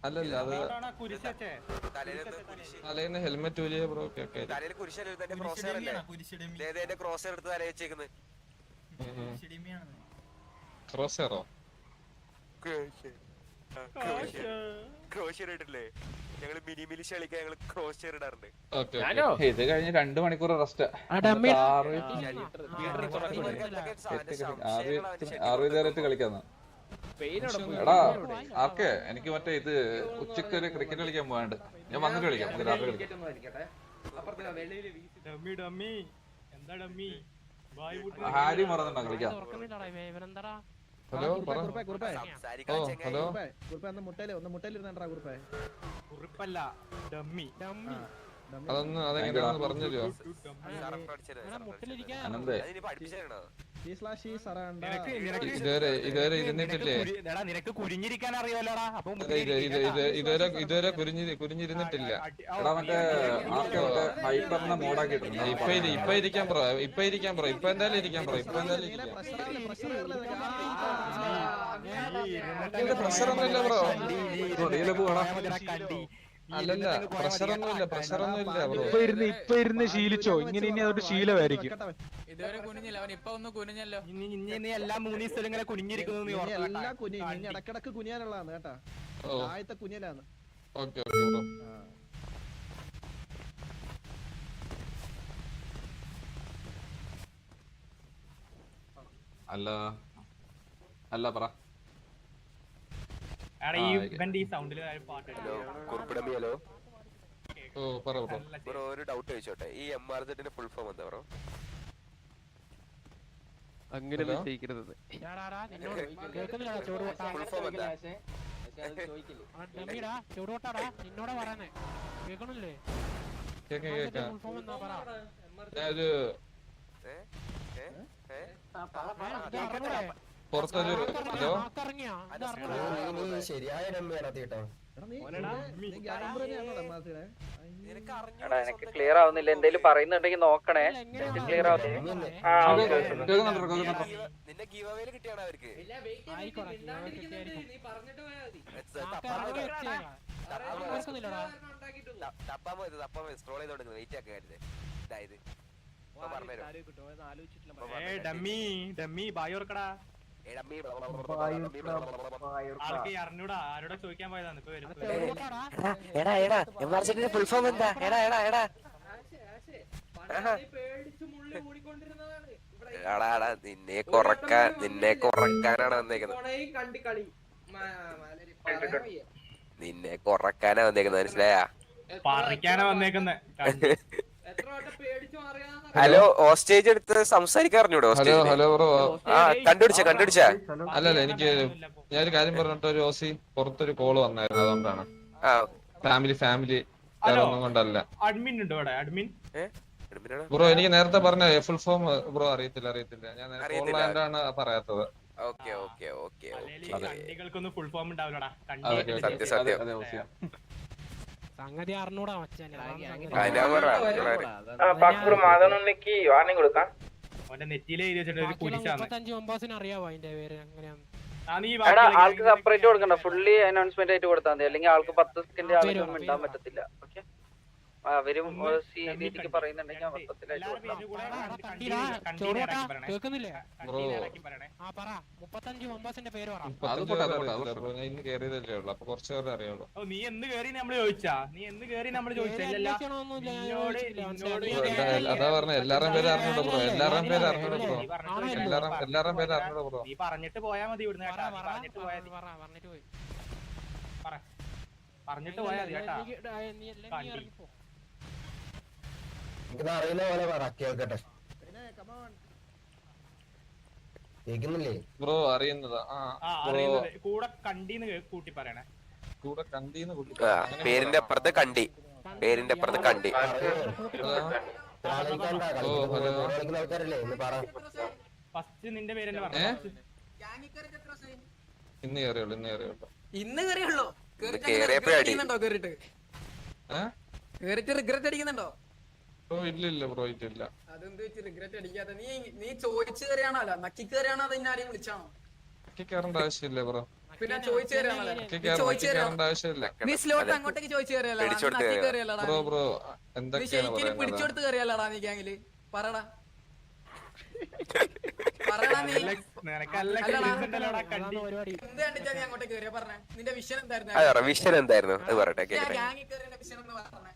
അല്ലല്ല അത് തലേന്ന് ഹെൽമെറ്റ് വലിയ ബ്രോ ക്രോസറോ ഇത് കഴിഞ്ഞ് 2 മണിക്കൂർ റെസ്റ്റ്. 6 കളിക്കാന്ന്. എടാ ആർക്കെ എനിക്ക് മറ്റേ ഇത് ഉച്ചക്ക് ഒരു ക്രിക്കറ്റ് കളിക്കാൻ പോകാണ്ട്. ഞാൻ വന്നിട്ട് കളിക്കാം. രാത്രി കളിക്കാം. ഹാരി മറന്നുണ്ടോ കളിക്കാം? ഹലോ ഹലോ അതൊന്ന് അതെങ്ങനെയാണെന്ന് പറഞ്ഞു തരുമോ? അനന്തേ ഇതുവരെ ഇരുന്നിട്ടില്ലേ? ഇതുവരെ കുരിഞ്ഞിരുന്നിട്ടില്ല. എടാ മറ്റേ ഹൈപ്പറിനെ മോഡാക്കിയിട്ടുണ്ട്. ഇപ്പൊ ഇരിക്കാൻ പറ. ഇപ്പൊ എന്തായാലും ഇരിക്കാൻ പറ. പ്രഷറൊന്നുമില്ല ബ്രോ. അല്ലല്ല പ്രഷറൊന്നുമില്ല ബ്രോ. ഇപ്പൊ ഇരുന്ന് ശീലിച്ചോ? ഇങ്ങനെ ഇനി അതൊരു ശീലമായിരിക്കും. ഇതുവരെ കുനിഞ്ഞില്ല, അവൻ ഇപ്പൊ ഒന്ന് കുനിഞ്ഞല്ലോ. ഇനി എല്ലാ 3 ദിവസം ഇങ്ങനെ കുനിഞ്ഞിരിക്കുന്നു. ഇടക്കിടക്ക് കുനിയാനുള്ളതാണ് കേട്ടാ. ആദ്യത്തെ കുനിയലാണ്. Okay bro. അല്ല പറ. ഒരു ഡൗട്ട് ചോദിച്ചോട്ടെ, ഈ MRZ ഫുൾ ഫോം എന്താ ബ്രോ? അങ്ങനെ നിശ്ചയിക്കരുത്. പുറത്തൊരു ഹലോ ശരിയായ കേട്ടോ. എനിക്ക് ക്ലിയർ ആവുന്നില്ല. എന്തെങ്കിലും പറയുന്നുണ്ടെങ്കിൽ നോക്കണേ. ക്ലിയർ ആവുന്നില്ല. നിന്റെ ഗീവവേല് കിട്ടിയാണ് അവർക്ക്. സ്ക്രോൾ ചെയ്തോണ്ടിരുന്നു. വെയിറ്റ് ആക്കുക ഇതായത് ആരോടെ ചോദിക്കാൻ പോയതാണ്. ഫുൾ ഫോം എന്താ? നിന്നെ കുറക്കാനാണ് വന്നേക്കുന്നത്. നിന്നെ കുറക്കാനാ വന്നേക്കുന്നത്, മനസ്സിലായാ? പറിക്കാനാ വന്നേക്കുന്നത്. ഹലോ ഓസ്റ്റേജ് എടുത്ത് സംസാരിക്കാൻ അറിഞ്ഞൂടെ? Hello bro. കണ്ടുപിടിച്ച അല്ലല്ല എനിക്ക് ഞാനൊരു കാര്യം പറഞ്ഞിട്ട് ഒരു ഓസി പുറത്തൊരു കോള് വന്നായിരുന്നു. അതുകൊണ്ടാണ്. ഫാമിലി ഒന്നും കൊണ്ടല്ല. അഡ്മിൻ ഉണ്ടോ ഇവിടെ? അഡ്മിൻ ബ്രോ എനിക്ക് നേരത്തെ പറഞ്ഞ ഫുൾ ഫോം ബ്രോ അറിയത്തില്ല. ഞാൻ ഓൺലൈനാണ് പറയാത്തത്. കണ്ടികൾക്കൊന്നും ഫുൾ ഫോം ഉണ്ടാവില്ലടാ. സംഗതി അറിഞ്ഞൂടാ മച്ചാനെ. നെറ്റിയിലെ 35 അറിയാവോ അതിന്റെ പേര്? എങ്ങനെയാണ് ആൾക്ക് സെപ്പറേറ്റ് കൊടുക്കണ്ട. ഫുള്ളി അനൗൺസ്മെന്റ് ആയിട്ട് കൊടുത്താൽ മതി. അല്ലെങ്കിൽ ആൾക്ക് 10 സെക്കൻഡ് ആൾക്കൊന്നും മിണ്ടാൻ പറ്റത്തില്ല. ഓക്കെ, അവരും രീതിക്ക് പറയുന്നുണ്ടെങ്കിൽ മൊത്തത്തിലായിട്ട് കേൾക്കുന്നില്ലേ? നീ എന്ന് കേറി നമ്മള് ചോദിച്ചാ? അതാ പറഞ്ഞ എല്ലാരും പേര് അറിഞ്ഞൂടോ ബ്രോ. എല്ലാരും പേര് അറിഞ്ഞൂടോ ബ്രോ. എല്ലാരും പേര് അറിഞ്ഞൂടോ ബ്രോ. നീ പറഞ്ഞിട്ട് പോയാ മതി. ഇവിടുന്ന് പറഞ്ഞിട്ട് പോയാ മതി കേട്ടാ. അറിയുന്ന പോലെ പറ, കേൾക്കട്ടെ. കേൾക്കുന്നില്ലേ ബ്രോ? അറിയുന്നതാ. കൂടെ കണ്ടീന്ന് കൂട്ടി പറയണേ. പേരിന്റെ അപ്പുറത്ത് കണ്ടി. ഫസ്റ്റ് നിന്റെ പേര് തന്നെ പറഞ്ഞു ഇന്ന് കയറിയുള്ളൂ ഇന്ന് കയറിയുള്ളൂ കേറിട്ട് റിഗ്രറ്റ് അടിക്കുന്നുണ്ടോ? ബ്രോ ഇല്ല ബ്രോ ഇല്ല. അതെന്ത് വെച്ച് റിഗ്രറ്റ് അടിക്കാത്ത? നീ ചോദിച്ചു കയറിയാണോ? അല്ല നക്കി കയറിയാണോ? അത് ഇന്നെ ആരെയും വിളിച്ചാണോ? കയറേണ്ട ആവശ്യമില്ല ബ്രോ. പിന്നെ ചോദിച്ചു കയറേണ്ട ആവശ്യമില്ല. നീ സ്ലോട്ട് അങ്ങോട്ടേക്ക് ചോദിച്ചു കയറിയല്ലോ. ബ്രോ ബ്രോ നീ എന്തൊക്കെയാണ് ശരിക്കും പിടിച്ചെടുത്ത് കയറിയല്ലടാ നീ ഗ്യാങ്ങില്. പറടാ പറടാ നീ നിനക്കല്ല കണ്ടി എന്ത് കണ്ടിട്ടാ നീ അങ്ങോട്ടേക്ക് കയറിയ? പറഞ്ഞേ നിന്റെ വിഷൻ എന്തായിരുന്നു? വിഷൻ എന്തായിരുന്നു അത് പറയട്ടെ. ഗ്യാങ്ങിൽ കയറിയ വിഷൻ എന്ന് പറഞ്ഞേ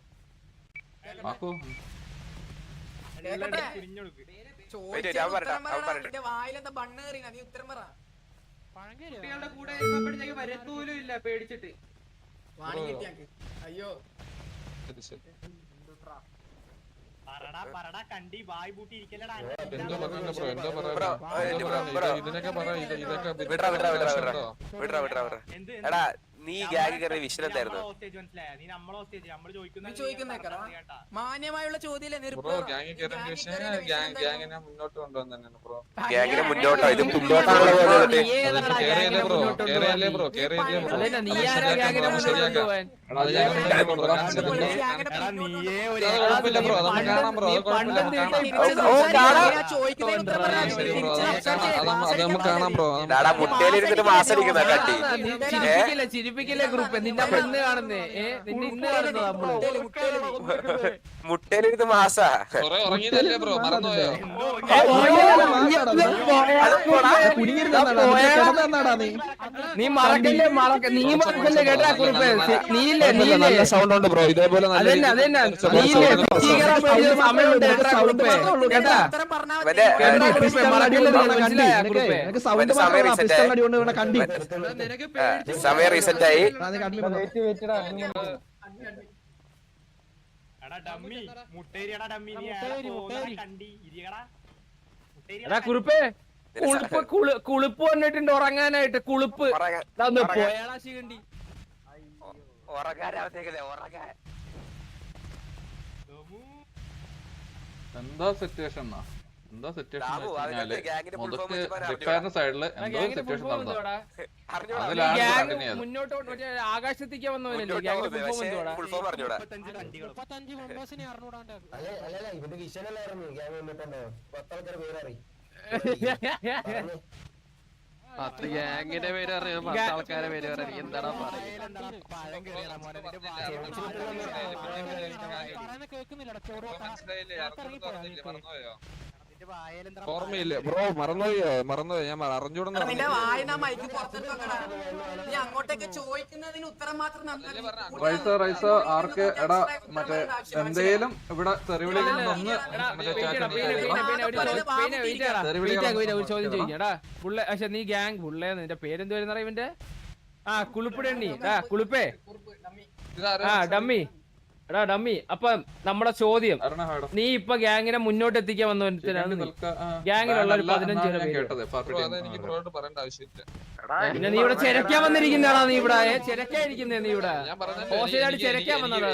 ആക്കൂ. കേക്കട്ടെ? ചോദിച്ചതിന് ഉത്തരം പറ. നിന്റെ വായിലെന്താ ബണ്ണ് കയറി? നീ ഉത്തരം പറ. വാണി കിട്ടിയാക്ക്. അയ്യോ ശരി. പറടാ കണ്ടി വായി പൂട്ടി ഇരിക്കലടാ. എന്തോ പറയുന്നു ബ്രോ എന്തോ ബ്രോ, ഇതിനൊക്കെ പറ ഇതൊക്കെ വിട്രാ. എടാ നീ ഗ്യാങ് കയറിയ വിഷൻ എന്തായിരുന്നു? നീ നമ്മളെ ഹോസ്റ്റേജ് നമ്മള് നീ ചോദിക്കുന്നേക്കടാ. മാന്യമായുള്ള ചോദ്യം ബ്രോ ഗ്യാങ് കയറേണ്ട വിഷയം ഗ്യാങ്ങിനെ മുന്നോട്ട് കൊണ്ടുവന്ന് തന്നെയാണ് ബ്രോ. ഗ്യാങ്ങിന് മുന്നോട്ടോ ഇത് മുന്നോട്ടാണല്ലോ കേറിയല്ലേ ബ്രോ ശരിയാക്കാം. അത് ഞാൻ കുഴപ്പമില്ല ബ്രോ. അതൊന്നും കാണാം ബ്രോ. അത് നമുക്ക് കാണാം ബ്രോ. മുട്ടയിലിരുന്നിട്ട് മാസടിക്കുന്ന കട്ടി ചിരിപ്പിക്കില്ലേ ഗ്രൂപ്പ് നിന്റെ ഇന്ന് കാണുന്നേ നിന്നെ ഇന്ന് കാണുന്നത് നമ്മള് മുട്ടയിലിരുന്ന് മാസാ കുറെ ഉറങ്ങിയതല്ലേ ബ്രോ? മറന്നുപോയോ? നീ മറക്കല്ലേ നീ മറക്കല്ലേ കേട്ടാ കുറിപ്പ്. നീല്ലേ സൗണ്ട് ഉണ്ട് ബ്രോ. ഇതേപോലെ അതന്നെ നീല്ലേ സമയമുണ്ട് കേട്ടാ കുറിപ്പ്. കേട്ടാ സമയം റീസെന്റ് ആയി. ഡമ്മി മുട്ടേരിയടാ ഡമ്മി. നീ കണ്ടി ഇരിക്കടാ എടാ കുറിപ്പേ കുളിപ്പ് വന്നിട്ടുണ്ട് ഉറങ്ങാനായിട്ട്. കുളിപ്പ് പോയാളാ ശികണ്ടി എന്താ സിറ്റുവേഷൻ സൈഡില് എന്തോ സിറ്റുവേഷൻ നടന്നു. അതിലാണ് മുന്നോട്ട് ആകാശത്തേക്ക് വന്നവനല്ലേ ഗ്യാങ്ങിന്റെ ഫുൾ പറഞ്ഞൂടാ. 35 മെമ്പേഴ്സിനെ അറിഞ്ഞൂടാണ്ട് ഗ്യാങ്ങിന്റെ പേര് അറിയാം. 10 ആൾക്കാരെ പേര് പറയാം. എന്താടാ ഓർമ്മയില്ലേ ബ്രോ? മറന്നുപോയോ? ഞാൻ അറിഞ്ഞൂടെന്ന് നിന്റെ വായന മൈക്ക് പുറത്തിട്ട് വെക്കടാ. നീ അങ്ങോട്ടേക്ക് ചോദിക്കുന്നതിന് ഉത്തരം മാത്രം റൈസ ആർക്ക് എടാ മറ്റേ എന്തേലും ഇവിടെ തെറിവിളിയിൽ ഒന്ന് ഒരു ചോദ്യം ചോദിക്കടാ പുള്ള. പക്ഷെ നീ ഗ്യാങ് പുള്ളേ നിന്റെ പേരെന്ത് വരുന്ന ഇവന്റെ? കുളിപ്പിടണ്ണി കുളിപ്പേ ഡമ്മി. എടാ ഡമ്മി അപ്പൊ നമ്മുടെ ചോദ്യം, നീ ഇപ്പൊ ഗ്യാങ്ങിനെ മുന്നോട്ട് എത്തിക്കാൻ വന്നവനാണ്. ഗ്യാങ്ങിലുള്ള ഒരു 15 പിന്നെ നീ ഇവിടെ ചെരക്കാൻ വന്നിരിക്കുന്നതാണോ? നീ ഇവിടെ ചെരക്കായിരിക്കുന്നേ? നീ ഇവിടെ ഹോസ്റ്റലായിട്ട് ചെരക്കാൻ വന്നതാ?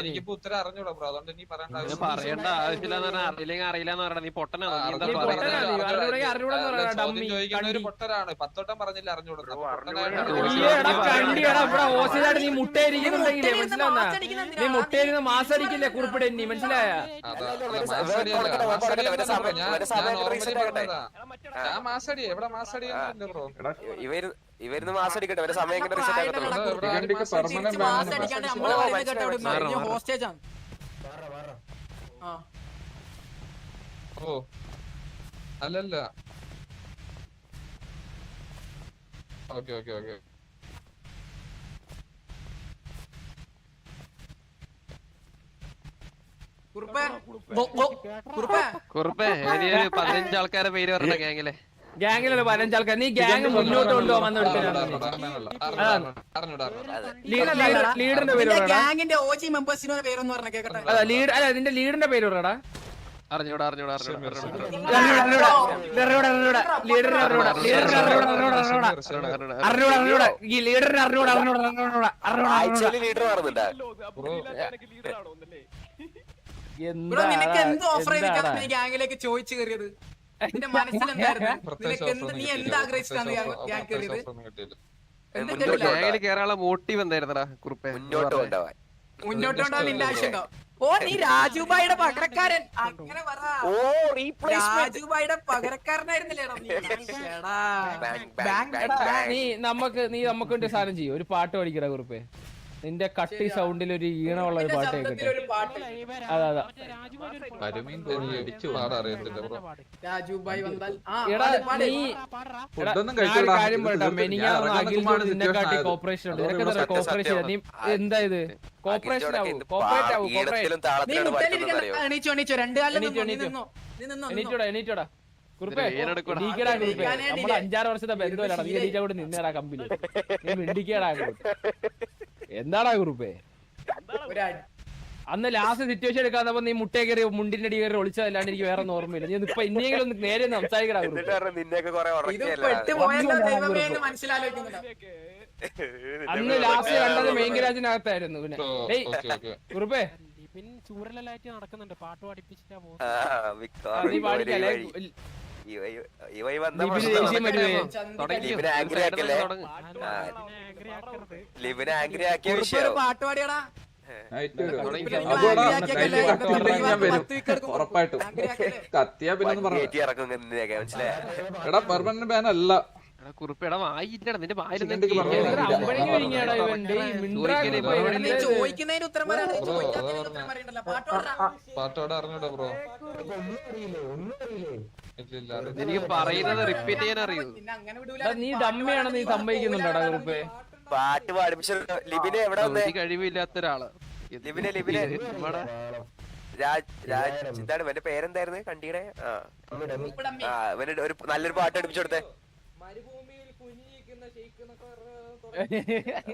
നീ പറയേണ്ട ആവശ്യമില്ല. അറിയില്ലെങ്കിൽ അറിയില്ലെന്ന് പറയണ. നീ പൊട്ടനാണ്. ഹോസ്റ്റലായിട്ട് നീ മുട്ടയിരിക്കുന്നുണ്ടെങ്കിലേ മനസ്സിലാവുന്ന? നീ മുട്ടയിരുന്ന് മാസടിക്കില്ലേ കുറിപ്പിടെ നീ? മനസ്സിലായ? ഇവരുന്ന് മാസം അടിക്കട്ടെ. അവരെ സമയം എങ്ങനെ റിസെറ്റ് ഹോസ്റ്റേജാണ്. ഓ അല്ലല്ല. ഓക്കെ കുറുപ്പേ ഇനിയൊരു 15 ആൾക്കാരെ പേര് പറഞ്ഞ ഗ്യാങ്ങിലെ. ഗ്യാങ്ങിലുള്ള 15 ആൾക്കാർ. നീ ഗ്യാങ് മുന്നോട്ട് കൊണ്ടുപോകാൻ ലീഡറിന്റെ പേര് ഗ്യാങ്ങിന്റെ ഓജി മെമ്പേഴ്സിന്റെ പേരൊന്ന് പറഞ്ഞ കേക്കട്ടെ. അല്ല നിന്റെ ലീഡറിന്റെ പേര് പറയടാ. അറിഞ്ഞൂടാ നിനക്ക് എന്ത് ഓഫർ ചെയ്തിട്ടാണ് നീ ഗ്യാങ്ങിലേക്ക് ചോദിച്ചു കയറിയത്? നിന്റെ മനസ്സിലെന്തായിരുന്നു നിനക്ക് എന്ത് നീ എന്ത് ആഗ്രഹിച്ചിട്ടാണ് ഞാൻ കയറിയത് ഗ്യാങ്ങിൽ കേറാനുള്ള മോട്ടീവ് എന്തായിരുന്നടാ കുറുപ്പേ മുന്നോട്ട് കൊണ്ടുപോവാൻ മുന്നോട്ട് കൊണ്ടുപോകാൻ നിന്റെ ആവശ്യമുണ്ടോ ഓ നീ രാജുബായിയുടെ പകരക്കാരൻ അങ്ങനെ പറ രാജുബായിയുടെ പകരക്കാരനായിരുന്നില്ലേടാ നീ എടാ, ബാങ്ക് നീ നമുക്ക് വേണ്ടി സാധനം ചെയ്യും ഒരു പാട്ട് പഠിക്കടാ കുറുപ്പേ നിന്റെ കട്ടി സൗണ്ടിൽ ഒരു ഈണമുള്ള ഒരു പാട്ട് കേൾക്കട്ടെ ഒരു പാട്ട് അതാ കരിമീൻ തോന്നി അടിച്ചു പാടറിയത്തില്ല ബ്രോ. രാജുബായി വന്നാൽ ആ എടാ പാട്, നീ ഫുഡൊന്നും ഞാൻ ഒരു കഴിച്ചില്ല. കാര്യം പറയട്ടെ ഇത് മെനിങ്ങാന്ന് ഞാൻ അഖിൽ ഇറങ്ങുമ്പോഴാണ് നിന്നെ situation കാട്ടി ആയത്. കോപ്പറേഷൻ ഉണ്ട് അതോടെ നിനക്ക് ഇവിടെ കോപ്പറേഷൻ നീ എന്താ ഇത് കോപ്പറേഷൻ ആവൂ കോപ്പറേറ്റ് ആവൂ കോപ്പറേറ്റ് ഈണത്തിലും നീ താളത്തിലാണ് മുട്ടയിലിരിക്കണ്ട പഠിക്കുന്നത് എണീച്ചോ എണീച്ചോ രണ്ട് കാലിൽ എണീറ്റോ, നിന്നോ, നീ എണീറ്റോ. നിന്നോ നീ നിന്നോ എണീറ്റോടാ കുറുപ്പേ വേനെടുക്കൂടാ. ഇടിക്കടാ കുറുപ്പേ ഇടിക്കാനേ നമ്മള് 5-6 വർഷത്തെ ബന്ധമല്ലാണ് നീ എണീറ്റാ കൂടെ നിന്നേടാ കമ്പില് നീ മിണ്ടിക്കടാ എന്താടാ കുറുപ്പേ ഒരു അടി. അന്ന് ലാസ്റ്റ് സിറ്റുവേഷൻ എടുക്കാന്നപ്പോ നീ മുട്ടേ കയറി മുണ്ടിന്റെ അടി കയറി ഒളിച്ചതല്ലാണ്ട് എനിക്ക് വേറെ ഒന്നും ഓർമ്മയില്ല നീ ഇപ്പൊ ഇനിയെങ്കിലും ഒന്ന് നേരെ സംസാരിക്കടാ കുറുപ്പേ എന്നിട്ട് പറഞ്ഞു നിന്നെയൊക്കെ കൊറേ ഇത് ഉറക്കിയല്ല പെട്ടുപോയല്ലോ ദൈവമേ എന്ന് മനസ്സിലാലോചിക്കുന്നുണ്ടോ അന്ന് ലാസ്റ്റ് കണ്ടത് മെയിൻഗരാജിനകത്തായിരുന്നു പിന്നെ ഡേയ് കുറുപ്പേ ലിബിൻ ചൂരലായിട്ട് നടക്കുന്നുണ്ട് പാട്ട് പഠിപ്പിച്ചിട്ടാ പോകും നീ പാടിക്കല്ലേ ഈ വഴി വന്ന ലിബിന് ദേഷ്യം വരുവേ ലിബിനെ ആംഗ്രി ആക്കല്ലേ ലിബിനെ ആംഗ്രി ആക്കിയ ഒരു വിഷയം പാട്ട് പാടിയടാ നൈറ്റ് വരും. പിന്നെ അതുകൊണ്ടാ ആംഗ്രിയാക്കിയല്ലേ, നൈറ്റ് കത്തിയില്ലെങ്കിൽ ഞാൻ വരും. പത്ത് wicket എടുക്കും. ഉറപ്പായിട്ടും ആംഗ്രിയാക്കല്ലേ. കത്തിയാ പിന്നെ ഒന്നും പറഞ്ഞു കയറ്റി ഇറക്കും നിന്നെയൊക്കെ മനസ്സിലായോ എടാ പെർമനന്റ് ബാൻ അല്ല കുറുപ്പേടാ വായില്ലടാ നിന്റെ ചിക്കൻഡിക്ക് പറഞ്ഞു. അമ്പഴങ്ങി വിരിഞ്ഞാടാ ഇവൻ ഡേയ് മിണ്ടാ കുറുപ്പേ നീ ഇവന്റെ ചോദിക്കുന്നതിന് ഉത്തരം പറയാൻ ചോദിക്കാത്തതിന് ഉത്തരം പറയണ്ടല്ലോ പാട്ട് പാടാ പാട്ടോടെ അറിഞ്ഞൂടാ ബ്രോ. എനിക്ക് പറയുന്നത് റിപ്പീറ്റ് ചെയ്യാൻ അറിയൂ നിന്നെ അങ്ങനെ വിടൂല എടാ, നീ ഡമ്മിയാണെന്ന് നീ സമ്മതിക്കുന്നുണ്ടാടാ കുറുപ്പേ പാട്ട് പാടിപ്പിച്ച ലിബിനെ എവിടെ വന്നേ ഒരു കഴിവില്ലാത്ത ഒരാള് ലിബിനെ നമ്മടെ എന്താണ് ഇവന്റെ പേരെന്തായിരുന്നു കണ്ടിയുടെ ഇവിടെ അമ്മി. ഇവന് ഒരു നല്ലൊരു പാട്ട് പഠിപ്പിച്ചു കൊടുത്തേ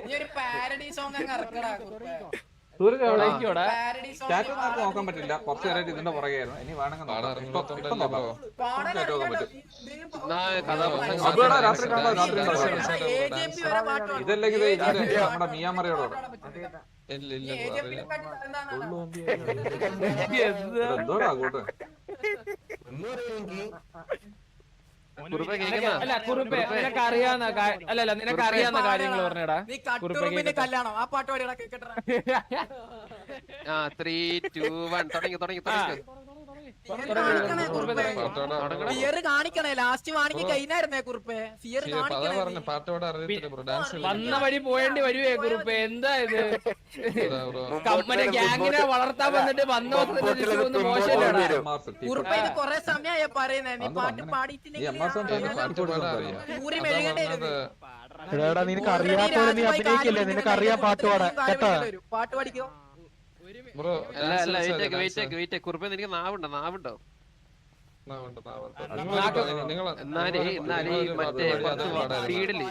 നീ ഒരു പാരഡി സോങ് അങ്ങ് ഇറക്കടാ വിളിക്കോടാ പാരഡി സോങ് ചാറ്റ് ഒന്നും നോക്കാൻ പറ്റില്ല കുറച്ചു നേരമായിട്ട് ഇതിന്റെ പുറകെയായിരുന്നു ഇനി വേണമെങ്കിൽ നോക്കാം. ഇപ്പൊ നോക്കാം. പാടാൻ ചാറ്റ് നോക്കാൻ അറിയാലോ. പറ്റും. കഥാപ്രസംഗം അതുകൂടാ രാത്രി കാണാം രാത്രി കാണാം. AJP വരെ പാട്ട് പാടും. ഇതല്ലെങ്കിൽ ഇതിന്റെ നമ്മുടെ മിയാമറിയോട് AJP നെ പറ്റി എന്താണ് എന്തോടാ കൂട്ട് കുറുപ്പ കേക്കുന്ന അല്ല കുറുപ്പേ നിനക്ക് അറിയാവുന്ന അല്ലല്ല നിനക്ക് അറിയാവുന്ന കാര്യങ്ങൾ പറഞ്ഞടാ നീ കട്ടുറുമ്പിന്റെ കല്യാണം ആ പാട്ട് പാടിയടാ കേക്കട്ടെ 3, 2, 1 തുടങ്ങി ഫിയർ കാണിക്കണേ ലാസ്റ്റ് വാണിക്ക് കഴിഞ്ഞായിരുന്നേ കുറുപ്പേ ഫിയർ കാണിക്കണേ വന്ന വഴി പോയേണ്ടി വരുവേ കുറുപ്പേ എന്താ ഇത് കമ്മനെ ഗ്യാങ്ങിനെ വളർത്താൻ വന്നിട്ട് വന്ന ദിവസം മോശമല്ലേടാ കുറുപ്പേ ഇത് കൊറേ സമയമായി പറയുന്നേ നീ പാട്ട് ഊരി മെഴുകേണ്ടിയിരുന്നു നിനക്ക് അറിയാത്തവരെ നീ അഭിനയിക്കില്ലേ നിനക്ക് അറിയാൻ പാട്ട് പാടാൻ കേട്ടാ പാട്ട് പഠിക്കോ അല്ല വെയിറ്റ് കുറുപ്പ നിനക്ക് നാവുണ്ടോ എന്നാലേ മറ്റേ സ്പീഡില്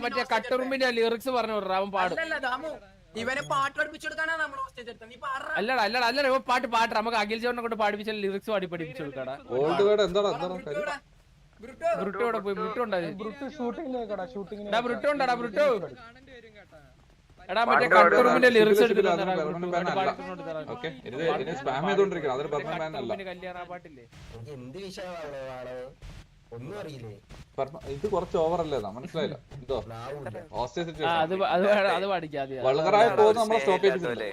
മറ്റേ കട്ടുറുമ്പിന്റെ ലിറിക്സ് പറഞ്ഞു വിടറാ അവൻ പാടും അല്ലല്ല ദാമു ഇവനെ പാട്ട് പഠിപ്പിച്ചു കൊടുക്കാനാ നമ്മൾ ഹോസ്റ്റേജ് എടുത്തത് നീ പാടാ അല്ലടാ ഇവൻ പാട്ട് നമുക്ക് അഖിൽ ചോറിനെ കൊണ്ട് പാടിപ്പിച്ച ലിറിക്സ് പഠിപ്പിച്ചു കൊടുക്കടാ ഓൾഡ് വേർഡ് എന്താടാ ബ്രുട്ടോടെ പോയി ബ്രുട്ടോ ഉണ്ടാടാ ബ്രുട്ടോ എടാ മറ്റേ കട്ടുറുമ്പിന്റെ ലിറിക്സ് ഓക്കെ ഇത് സ്പാം ചെയ്തോണ്ടിരിക്കണം അതൊരു പെർമനന്റ് ബാൻ അല്ല കല്യാണ പാട്ടില്ലേ ഇത് കുറച്ച് ഓവർ അല്ലേ മനസ്സിലായില്ല എന്തോ ഹോസ്റ്റേജ് സിറ്റുവേഷൻ അത് പഠിക്കാതെ വൾഗറായി പോകുന്ന നമ്മളെ സ്റ്റോപ്പ് ചെയ്തിട്ടുണ്ടല്ലോ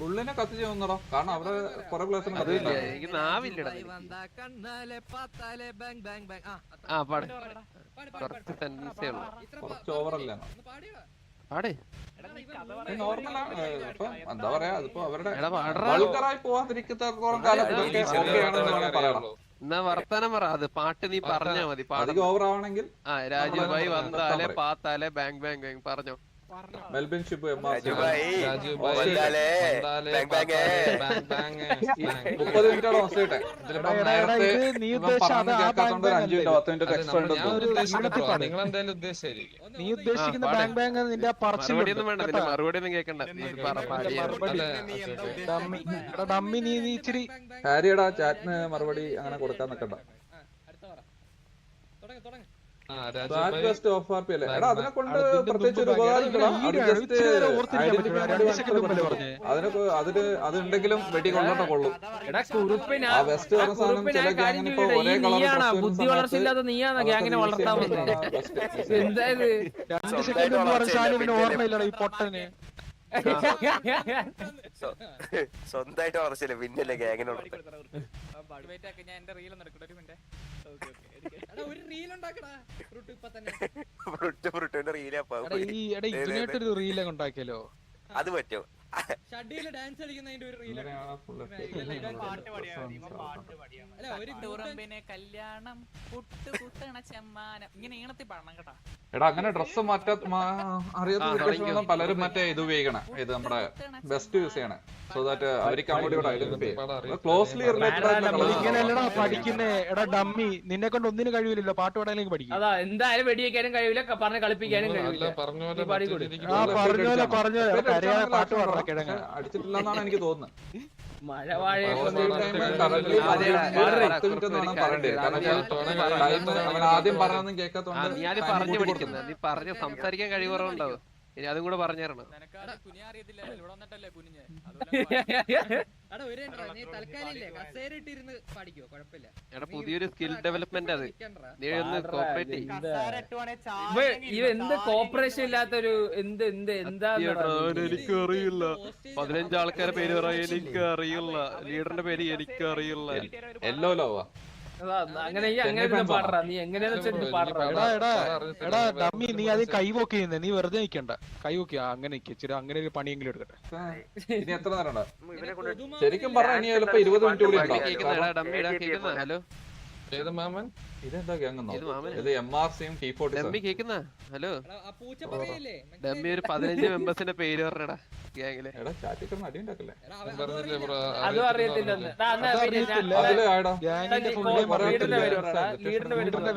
ഉള്ളിനെ കത്തിച്ച് വന്നടോ കാരണം അവര് കൊറേ പ്ലേസിന് എനിക്ക് നാവില്ലടാ പാട് കുറച്ച് സെന്റൻസേ ഉള്ളു കുറച്ച് ഓവർ അല്ലേ പാട് നോർമലാണ് ഇപ്പൊ എന്താ പറയാ അതിപ്പോ അവരുടെ എടാ പാടറാ വൾഗറായി പോവാതിരിക്കത്തോളം കാലം ഇതൊക്കെ ഓക്കെയാണെന്ന് പറയണം എന്നാ വർത്താനം പറ അത് പാട്ട് നീ പറഞ്ഞാ മതി അധികം ഓവർ ആവണമെങ്കിൽ രാജുഭായി വന്നാലേ പാത്താലേ ബാങ്ക് ബാങ്ക് ബാങ്ക് പറഞ്ഞോ മെൽബിൻ ഷിപ്പ് മുപ്പത് മിനിറ്റാണ് ഹോസ്റ്റേട്ടെ നേരത്തെ കേൾക്കാത്തോണ്ട് ഒരു 5 മിനിറ്റ് 10 മിനിറ്റ് എക്സ്ട്രാ നീ ഉദ്ദേശിക്കുന്ന ബാങ്ക് ബാങ്ക് നിന്റെ മറുപടി ഒന്നും വേണ്ട നിന്റെ മറുപടി ഒന്നും കേക്കണ്ട ഡമ്മി നീ ഇച്ചിരി ഹാരിയുടെ ചാറ്റിന് മറുപടി അങ്ങനെ കൊടുക്കാൻ നിൽക്കണ്ട സാറ്റ് വെസ്റ്റ് ഓഫ് ആർ പി അല്ലേ? എടാ അതിനെ കൊണ്ട് പ്രത്യേകിച്ച് ഒരു ഉപകാരം ഇല്ലടാ. അത് ജസ്റ്റ് ഐഡന്റിഫിക്കാൻ വേണ്ടി അതുണ്ടെങ്കിലും വെടി കൊള്ളോട്ടെ കൊള്ളും. എടാ കുറുപ്പിനാ ആ വെസ്റ്റ് പറഞ്ഞ സാധനം ചില ഗ്യാങ്ങിന് ഇപ്പൊ ഒരേ നീയാണോ കളർ ബുദ്ധി വളർച്ചയില്ലാത്ത നീയാണോ ഗ്യാങ്ങിനെ വളർത്താൻ വന്നത്? എന്തായത് 2 സെക്കൻഡ് എന്ന് പറഞ്ഞ സാധനം പിന്നെ ഓർമ്മയില്ലടാ ഈ പൊട്ടന്. സ്വന്തമായിട്ട് വളർച്ചയില്ല പിന്നല്ലേ ഗ്യാങ്ങിനോട് ഞാൻ എന്റെ റീൽ ഒന്ന് എടുക്കട്ടെ, ഒരു മിനിറ്റ്. ഒരു റീൽ ഉണ്ടാക്കടാ ഇപ്പൊ തന്നെ. ഇതിനായിട്ടൊരു റീലൊക്കെ ഉണ്ടാക്കിയല്ലോ. അത് പറ്റോ? ഷഡിയില് ഡാൻസ് കളിക്കുന്നതിന്റെ ഒരു റീൽ. അല്ല ഒരു തുറമ്പിനെ കല്യാണം പുട്ട് പുട്ടണ ചെമ്മാനം ഇങ്ങനെ ഈണത്തിൽ പാടണം കേട്ടാ. എടാ അങ്ങനെ ഡ്രസ് അറിയാത്ത പലരും മറ്റേ ഇത് ഉപയോഗിക്കണം. ഇത് നമ്മുടെ ബെസ്റ്റ് യൂസ് ചെയ്യണം. സോ ദാറ്റ് അവർക്ക് അങ്ങോട്ട് ഇവിടെ ഐഡന്റിഫൈ ക്ലോസ്ലി ഇങ്ങനെയല്ലടാ പഠിക്കുന്നേ. എടാ ഡമ്മി, നിന്നെ കൊണ്ട് ഒന്നിനും കഴിവില്ലല്ലോ പാട്ട് പാടാനേക്ക് പഠിക്കും. അതാ എന്തായാലും വെടിവെക്കാനും കഴിയില്ല, പറഞ്ഞ് കളിപ്പിക്കാനും കഴിയില്ല. പറഞ്ഞ കരയാതെ പാട്ട് പാടാ കിഴങ്ങ അടിച്ചിട്ടില്ലെന്നാണ് എനിക്ക് തോന്നുന്നത്. മഴ വാഴ ആദ്യം പറഞ്ഞൊന്നും കേൾക്കാത്തോണ്ട് നീ ആദ്യം പറഞ്ഞു പഠിക്കുന്നത്, നീ പറഞ്ഞ് സംസാരിക്കാൻ കഴിവുറവുണ്ടാവും. ഇനി അതും കൂടെ പറഞ്ഞു തരണം. എടാ പുതിയൊരു സ്കിൽ ഡെവലപ്മെന്റ് അത്, നീ ഒന്ന് കോപ്പറേറ്റ് ചെയ്യും. എന്ത് കോപ്പറേഷൻ ഇല്ലാത്തൊരു എന്താ എനിക്കറിയില്ല. 15 ആൾക്കാരെ പേര് പറയാൻ എനിക്കറിയില്ല. ലീഡറിന്റെ പേര് എനിക്കറിയില്ല. എല്ലോ ലോവാ അങ്ങനെ പാടാ. നീ എങ്ങനെയാന്ന് പാടാ. എടാ ഡമ്മി, നീ അത് കൈവോക്ക് ചെയ്യുന്നേ, നീ വെറുതെ നിക്കണ്ട. കൈവോക്കിയ അങ്ങനെ ഇച്ചിരി അങ്ങനെ ഒരു പണിയെങ്കിലും എടുക്കട്ടെ. ഇനി എത്ര നേരം ഉണ്ടാവും? ശരിക്കും പറഞ്ഞാൽ ഇനി ചിലപ്പോ 20 മിനിറ്റ് കൂടി ഉണ്ടാവും. ഹലോ ഇതെന്താ ഗ്യാങ്ങോ? ഇത് MRCയും T40. ഡമ്മി കേക്കുന്ന? ഹലോ ഡമ്മി, ഒരു 15 മെമ്പേഴ്സിന്റെ പേര് പറഞ്ഞടാ ഗ്യാങ്ങിലെ. എടാ ചാറ്റിൽ അടി ഉണ്ടാക്കല്ലേ? അതും അറിയത്തില്ല.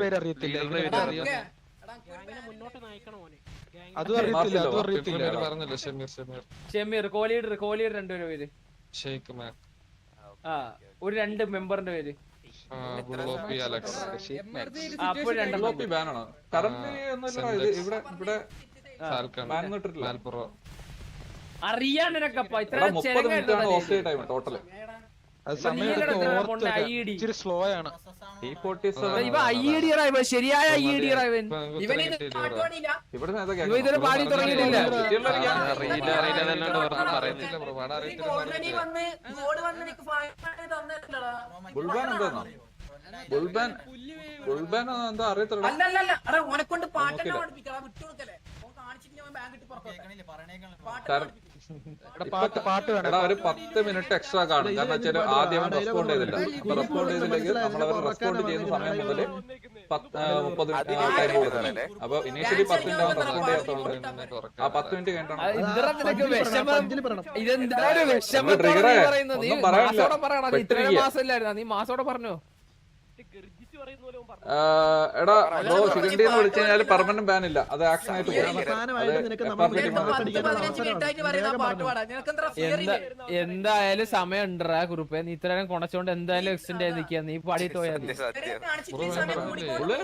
പേര് അറിയത്തില്ല. അതും അറിയത്തില്ല. ഷമീർ കോലീഡർ 2 പേര്. ആ ഒരു 2 മെമ്പറിന്റെ പേര്. അപ്പോൾ 2 ബാനാണോ? കറന്റ് ഇവിടെ അറിയാൻ നിനക്കപ്പ ഇത്ര 30 മിനിറ്റ് ആണ് ഓസ്ട്രേലിയ ടൈം ടോട്ടല്. ഇച്ചിരി സ്ലോ ആണ്. ശരിയായ ഇവരെ പാടി തുടങ്ങിയിട്ടില്ല. ബുൾബാൻ എന്താ അറിയത്തില്ല. അല്ലല്ല ഓനെക്കൊണ്ട് പാട്ടെന്നെ പഠിപ്പിക്കണം, വിട്ടുകൊടുക്കല്ലേ. എടാ ഒരു 10 മിനിറ്റ് എക്സ്ട്രാ കാണും. കാരണം വെച്ചാൽ ആദ്യം റെസ്പോണ്ട് ചെയ്തില്ല. അപ്പൊ റെസ്പോണ്ട് ചെയ്തില്ലെങ്കിൽ നമ്മളവർ റെസ്പോണ്ട് ചെയ്യുന്ന സമയം മുതൽ 30 ടൈം കൊടുക്കണം. അപ്പൊ ഇനീഷ്യലി 10 മിനിറ്റ് അവൻ റെസ്പോണ്ട് ചെയ്യാത്തോണ്ട് ആ 10 മിനിറ്റ് കഴിഞ്ഞാണ്. ഒന്നും പറയാനില്ല. നീ മാസോടെ പറഞ്ഞോ. എടാ ബ്രോ സിഗണ്ടിന്ന് വിളിച്ചു കഴിഞ്ഞാൽ പെർമനന്റ് ബാൻ ഇല്ല. അത് ആക്ഷൻ ആയിട്ട് എന്തായാലും സമയം ഉണ്ടറാ കുറുപ്പേ. നീ ഇത്രയും കൊണച്ചോണ്ട് എന്തായാലും എക്സ്റ്റെൻഡ് ആയി നിൽക്കുക. നീ പാടിയിട്ട് പോയാൽ മതി.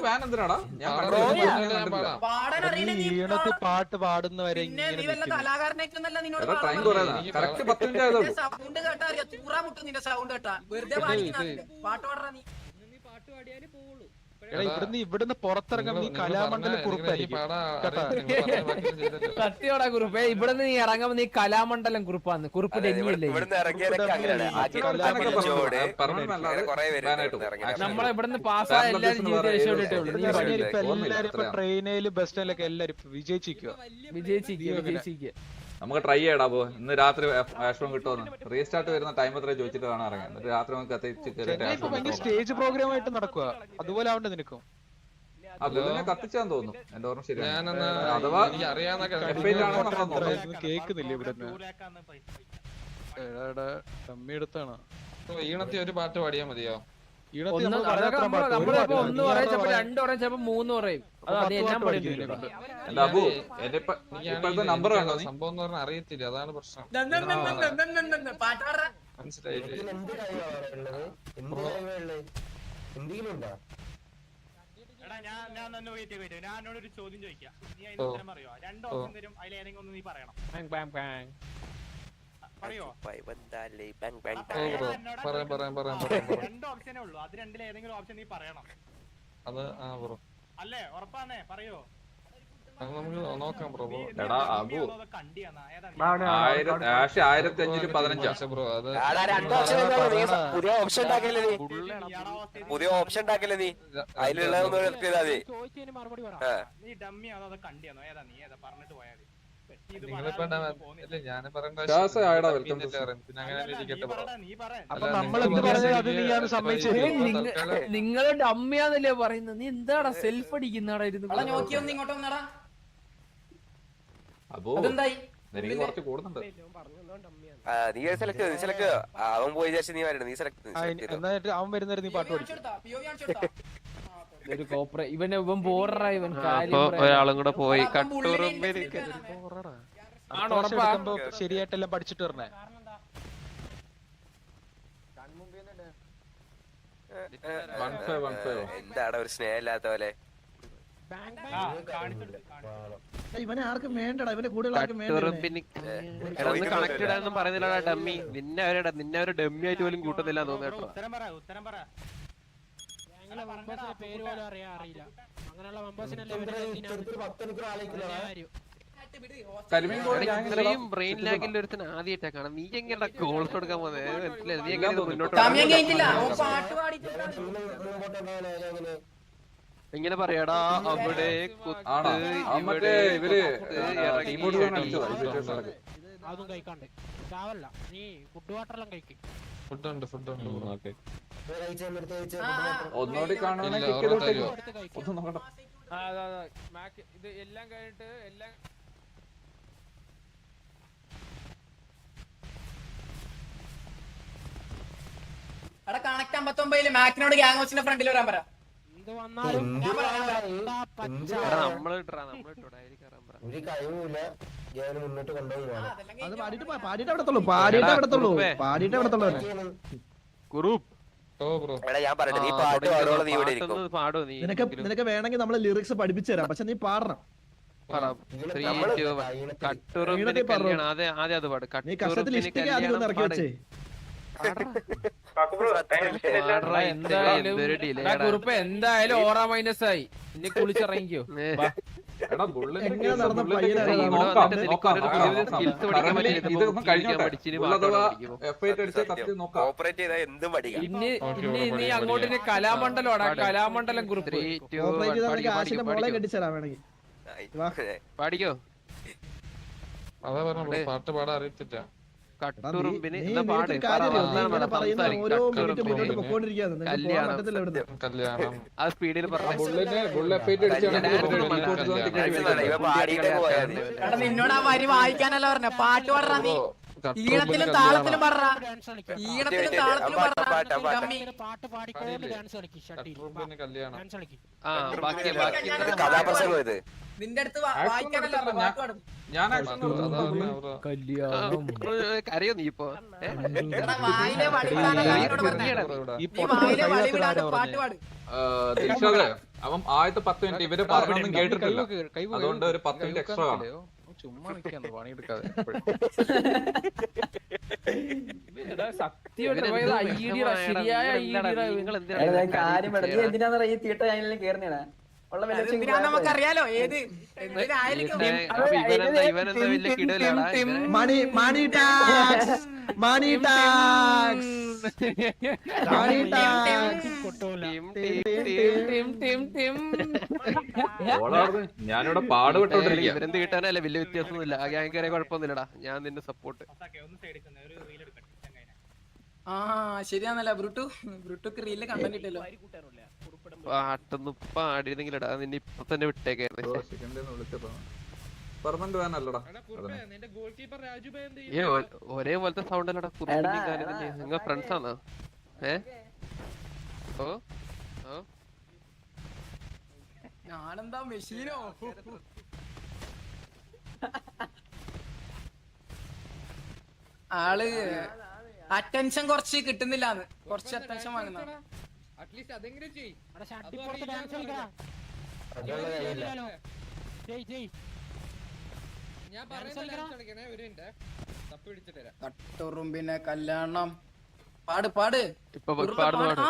ബാൻ എന്തിനാടാ? ഈണത്തിൽ പാട്ട് പാടുന്നവരെ ട്രെയിൻ കുറേ കറക്റ്റ് 10 മിനിറ്റ് ആയതുള്ളൂ. ഇവിടുന്ന് പുറത്തിറങ്ങാൻ നീ കലാമണ്ഡലം കുറിപ്പായിരിക്കും. സത്യോടാ കുറുപ്പേ, ഇവിടുന്ന് നീ ഇറങ്ങുമ്പോ നീ കലാമണ്ഡലം കുറിപ്പാന്ന്. കുറിപ്പ് ഡെന്നിയല്ലേ നമ്മളെ ഇവിടുന്ന് പാസ്സായ എല്ലാരും ജീവിതം രക്ഷപ്പെട്ടിട്ടേ ഉള്ളൂ. നീ എല്ലാരും ഇപ്പൊ ട്രെയിനില് ബസ് സ്റ്റാൻഡിലൊക്കെ എല്ലാരും വിജയിച്ചിരിക്കുക. നമുക്ക് ട്രൈ ചെയ്യടാ പോ. ഇന്ന് രാത്രി ആശ്രമം കിട്ടുമെന്ന്. റീസ്റ്റാർട്ട് വരുന്ന ടൈം എത്ര ചോദിച്ചിട്ട് വേണം ഇറങ്ങാൻ. എന്നിട്ട് രാത്രി നമുക്ക് സ്റ്റേജ് പ്രോഗ്രാം ആയിട്ട് നടക്കുക. അതുപോലെ ആവണ്ട നിനക്കും. അതിനെ കത്തിച്ചാന്ന് തോന്നുന്നു. എന്റെ ഓർമ്മ ശരിയാണ്. അഥവാ കേക്കുന്നില്ല ഇവിടുന്ന്. തമ്മി എടുത്താണ്. ഈണത്തി ഒരു പാട്ട് പാടിയാ മതിയോ? ഒന്ന് നമ്മളിപ്പോ 1 പറയും, ചിലപ്പോ 2 പറയും, ചിലപ്പോ 3 പറയും. നമ്പർ വേണ്ടോ? സംഭവം എന്ന് പറഞ്ഞാൽ അറിയത്തില്ല, അതാണ് പ്രശ്നം. മനസ്സിലായില്ലേ? ഞാൻ തന്നെ വെയിറ്റ് ഞാൻ എന്നോട് ഒരു ചോദ്യം ചോദിക്കാം. നീ അതിന് ഉത്തരം പറയോ? 2 ഓപ്ഷൻ തരും, അതിൽ ഏതെങ്കിലും ഒന്ന് നീ പറയണം. പറയോ? പറയാം 2 ഓപ്ഷനേ ഉള്ളൂ, അത് രണ്ടിൽ ഏതെങ്കിലും ഓപ്ഷൻ നീ പറയണം. അത് ബ്രോ അല്ലേ? ഉറപ്പാന്നേ? പറയോ? അത് നമുക്ക് നോക്കാം ബ്രോ. എടാ അബു കണ്ടിയാന്നാ? ഏതാ? 1515 ബ്രോ അത് പുതിയ ഓപ്ഷൻ ഉണ്ടാക്കില്ലേ നീ? പുതിയ ഓപ്ഷൻ ഉണ്ടാക്കില്ലേ നീ? അതിലുള്ളതൊന്നും എടുത്ത് ചെയ്താ മതി. നീ ഡമ്മിയാണോ അതോ കണ്ടിയാണോ? ഏതാ നീ? ഏതാ പറഞ്ഞിട്ട് പോയാ മതി. നിങ്ങളിപ്പോ ഇല്ല ഞാൻ പറയണ്ട ദാസ ആയടാ, വെൽക്കം ടു പിന്നെ അങ്ങനെ ഇരിക്കട്ടെ ബ്രോ. നീ പറ. അപ്പൊ നമ്മൾ എന്ത് പറഞ്ഞത് അത് നീയാണ് സമ്മതിച്ചത്. നിങ്ങളെ ഡമ്മിയാന്നല്ലേ പറയുന്നത്? നീ എന്താടാ സെൽഫ് അടിക്കുന്നാടാ ഇരുന്ന്? നോക്കിയോ ഇങ്ങോട്ട് വന്നടാ. അബു അതെന്തായി? എനിക്ക് കുറച്ച് കൂടുന്നുണ്ട്. നീ സെലക്ട് അവൻ പോയി വിചാരിച്ചു നീ വരണം. നീ സെലക്ട് എന്നിട്ട് അവൻ വരുന്നവരെ നീ പാട്ട് പഠിക്കും. ഒരു കോപ്പറേ ഇവൻ ബോററാ ഇവൻ. ഒരാളും കൂടെ പോയി ശരിയായിട്ടെല്ലാം പഠിച്ചിട്ട് വരണേ. എന്താടാ ഒരു സ്നേഹമില്ലാത്ത പോലെ? ഇവനെ ആർക്കും വേണ്ടടാ, ഇവന്റെ കൂടെ ആർക്കും കണക്റ്റഡ് ആണെന്നും പറയുന്നില്ലടാ ഡമ്മി. നിന്നെ അവര് ഡമ്മി ആയിട്ട് പോലും കൂട്ടുന്നില്ല തോന്നുന്നു കേട്ടോ. ഉത്തരം പറ. പേര് പോലും അറിയില്ല. അങ്ങനെയുള്ള ഇത്രയും ബ്രെയിൻ ലാഗിന്റെ ഒരുത്തിന് ആദ്യമായിട്ടാ കാണാം. നീ എങ്ങനെ ഗോൾസ് കൊടുക്കാൻ പോകുന്നത് മനസ്സിലായി? നീ എങ്ങനെ മുന്നോട്ട് ഇങ്ങനെ പറയാടാ അവിടെ അതും കഴിക്കാണ്ട് ചാവല്ല. നീ ഫുഡ് വാട്ടറെല്ലാം കഴിക്കും. ഫുഡ് ഉണ്ട് ഓക്കെ. ഒന്നുകൂടി കാണുവാണെങ്കിൽ ഇത് എല്ലാം കഴിഞ്ഞിട്ട് എല്ലാം എടാ കണക്ട് 59 മാക്കിനോട് ഗ്യാങ് ഹൗസിന്റെ ഫ്രണ്ടിൽ വരാൻ പറ. എന്ത് വന്നാലും അത് പാടിയിട്ട് അവിടത്തുള്ളൂ. എടാ ഞാൻ പറയട്ടെ, നീ പാട്ട് പാടുവോളം നീ ഇവിടെ ഇരിക്കും. നിനക്ക് വേണമെങ്കിൽ നമ്മള് ലിറിക്സ് പഠിപ്പിച്ചു തരാം, പക്ഷെ നീ പാടണം. നീ കഷ്ടത്തിൽ ഇഷ്ടം ആദ്യം ഒന്ന് ഇറക്കി വെച്ചേ. എന്തായാലും ഓറ മൈനസ് ആയി. ഇനി കുളിച്ചിറങ്ങിക്കോ. ഓപ്പറേറ്റ് ചെയ്താൽ എന്തും പഠിക്കാം. ഇനി അങ്ങോട്ട് കലാമണ്ഡലം കലാമണ്ഡലം ഗ്രൂപ്പ് മോളെ കെട്ടിച്ചേരാ വേണമെങ്കിൽ പാടിക്കോ. അതാ പറഞ്ഞു പാട്ട് പാടാൻ അറിയത്തില്ല. ഓരോ മിനിറ്റ് മുന്നോട്ട് പൊക്കോണ്ടിരിക്കുകയാണ്. കല്യാണം ആ സ്പീഡിൽ എടാ നിന്നോട് ആ വരി വായിക്കാനല്ല പറഞ്ഞ, പാട്ട് പാടാ നീ. ഈണത്തിലും താളത്തിലും പാടാ. ഈണത്തിലും താളത്തിലും പാടാ. പാട്ട് പാടിക്കൊണ്ട് ഡാൻസ് കളിക്കും. കല്യാണം ഡാൻസ് കളിക്കും. കഥാപ്രസംഗം ഇത്. നിന്റെ അടുത്ത് വായിക്കാനല്ല പറഞ്ഞ, പാട്ട് പാടും. ഞാൻ അറിയോ നീ ഇപ്പൊ എടാ വായിലെ വടിവിടാനല്ല നിന്നോട് പറഞ്ഞെ. നീ വായിലെ വടിവിടാണ്ട് പാട്ട് പാടും. ദിൽഷാദ് അവൻ ആദ്യത്തെ 10 മിനിറ്റ് ഇവര് പറഞ്ഞൊന്നും കേട്ടിട്ടില്ല, അതുകൊണ്ട് ഒരു 10 മിനിറ്റ് എക്സ്ട്രാ കാണും. ചുമ്മാ നിൽക്കാന്ന് പണിയെടുക്കാതെ. നമുക്കറിയാലോ ഏത് മണി ടാക്സ് ഞാനിവിടെ പാടുപെട്ടോണ്ടിരിക്കുക. ഇവരെന്ത് കിട്ടാനല്ലേ വലിയ വ്യത്യാസമൊന്നുമില്ല. ആ ഗ്യാങ് കുഴപ്പമൊന്നുമില്ലടാ. ഞാൻ നിന്നെ സപ്പോർട്ട്. ആ ശരിയാന്നല്ല ബ്രൂട്ടുക്ക് റീലില് കണ്ടന്റ് കിട്ടല്ലോ. പാട്ടൊന്നും പാടിയിരുന്നെങ്കിലടാ നിന്നെ ഇപ്പൊ തന്നെ വിട്ടേക്കായിരുന്നു. പെർമനന്റ് വേനല്ലടാ. ഒരേ പോലത്തെ സൗണ്ട് അല്ലടാ. നിങ്ങൾ ഫ്രണ്ട്സ് ആണോ? ഞാനെന്താ മെഷീനോ? ആള് അറ്റൻഷൻ കുറച്ച് കിട്ടുന്നില്ലാന്ന്, കുറച്ച് അറ്റൻഷൻ വാങ്ങുന്ന. അറ്റ്ലീസ്റ്റ് അതെങ്കിലും ചെയ്യ്. എടാ ഷട്ടിപ്പുറത്ത് ഡാൻസ് കളിക്കടാ. ജയ് ജയ് ഞാൻ പറയുന്നത് കളിക്കണേ. ഒരു മിനിറ്റ് തപ്പി പിടിച്ചിട്ട് തരാം. കട്ടുറുമ്പിനെ കല്യാണം പാട് പാട് ഇപ്പൊ പാടുന്ന പാട്.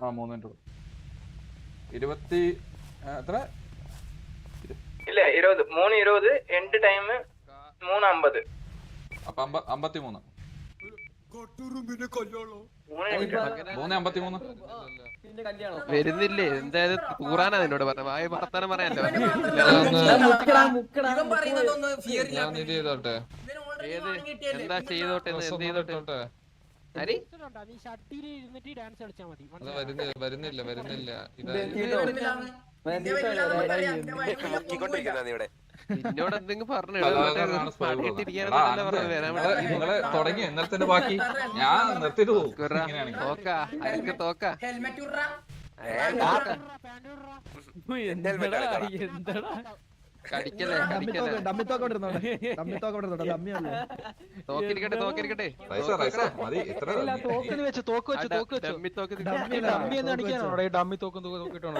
ആ 3 മിനിറ്റ് 20 എത്ര ഇല്ല 20 3:20 എൻഡ് ടൈം 3:50 അപ്പൊ 53 3:53 വരുന്നില്ലേ? എന്തായാലും തൂറാനാ നിന്നോട് പറഞ്ഞ വായ വർത്താനം പറയാനല്ലോ. ഇവൻ പറയുന്നതൊന്ന് ഫിയർ ഞാൻ ഇത് ചെയ്തോട്ടെ ഏത് എന്താ ചെയ്തോട്ടെ എന്ത് ചെയ്തോട്ടെ അരി നീ ഷട്ടിയിൽ ഇരുന്നിട്ട് ഡാൻസ് കളിച്ചാ മതി. അത് വരുന്നില്ല നിന്നോട് എന്തെങ്കിലും പറഞ്ഞു നിങ്ങള് തുടങ്ങി ഇന്നലെ തന്നെ ബാക്കി ഞാൻ നിർത്തിട്ട് പോകും. തോക്കാ അതൊക്കെ തോക്കാ ഹെൽമെറ്റ് ഇടറാ എന്താടാ കടിക്കല്ലേ തോക്കിരിക്കട്ടെ തോക്കിരിക്കട്ടെ മതി ഇത്ര തോക്കിന് വെച്ച് തോക്ക് വെച്ച് തോക്ക് വെച്ചു ഡമ്മി തോക്ക് ഡമ്മി എന്ന് അടിക്കാനാണോ ഈ ഡമ്മി തോക്കും തോക്കിട്ടാണോ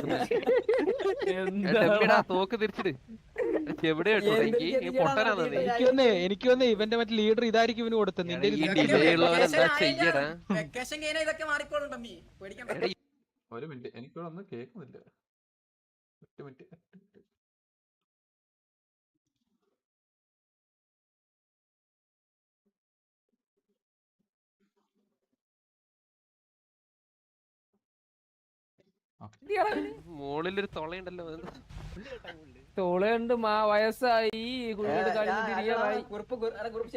ഡമ്മിടാ തോക്ക് തിരിച്ചിട്. എവിടെ പൊട്ടനാന്ന് എനിക്ക് വന്നേ ഇവന്റെ മറ്റേ ലീഡർ ഇതായിരിക്കും ഇവന് കൊടുത്തത്. നിന്റെ ഈ ഡിലേ ഉള്ളവൻ എന്താ ചെയ്യടാ? വെക്കേഷൻ കഴിഞ്ഞാ ഇതൊക്കെ മാറിക്കോളും തമ്മി പേടിക്കണ്ട. ഒരു മിനിറ്റ് എനിക്കിവിടെ ഒന്നും കേൾക്കുന്നില്ല. 1 മിനിറ്റ് മോളിലൊരു തൊളയുണ്ടല്ലോ. തോളുണ്ട് വയസ്സായി കുഴിയുടെ കഴിഞ്ഞിട്ടിരിക്കാറായി.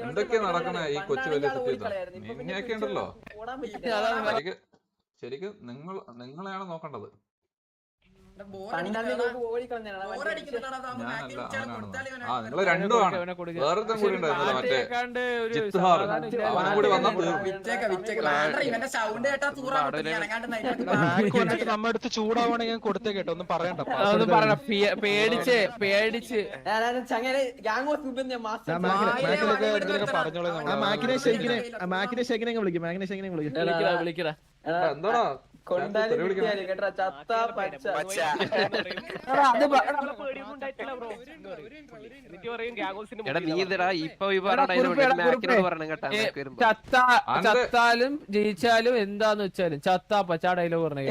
എന്തൊക്കെയാ നടക്കണേ ഈ കൊച്ചു വലിയ നിന്നെയൊക്കെ ഉണ്ടല്ലോ. ശരിക്കും നിങ്ങളെയാണ് നോക്കേണ്ടത്. ഞാനല്ല അവനാണെന്ന്. ആ നിങ്ങള് രണ്ടുമാണ്. വേറൊരുത്തം കൂടി ഉണ്ടായിരുന്നല്ലോ മറ്റേ ജിത്ഹാർ. അവനും കൂടി വന്നാൽ നമ്മ അടുത്ത് ചൂടാവണെങ്കിൽ ഞാൻ കൊടുത്തേ കേട്ടോ. ഒന്നും പറയണ്ട. അതൊന്നും പറയണ പേടിച്ച് വിളിക്കടാ. എന്താടാ ചത്താലും ജയിച്ചാലും എന്താന്ന് വെച്ചാലും ചത്താ പച്ചാ ഡയലോഗ് പറഞ്ഞു.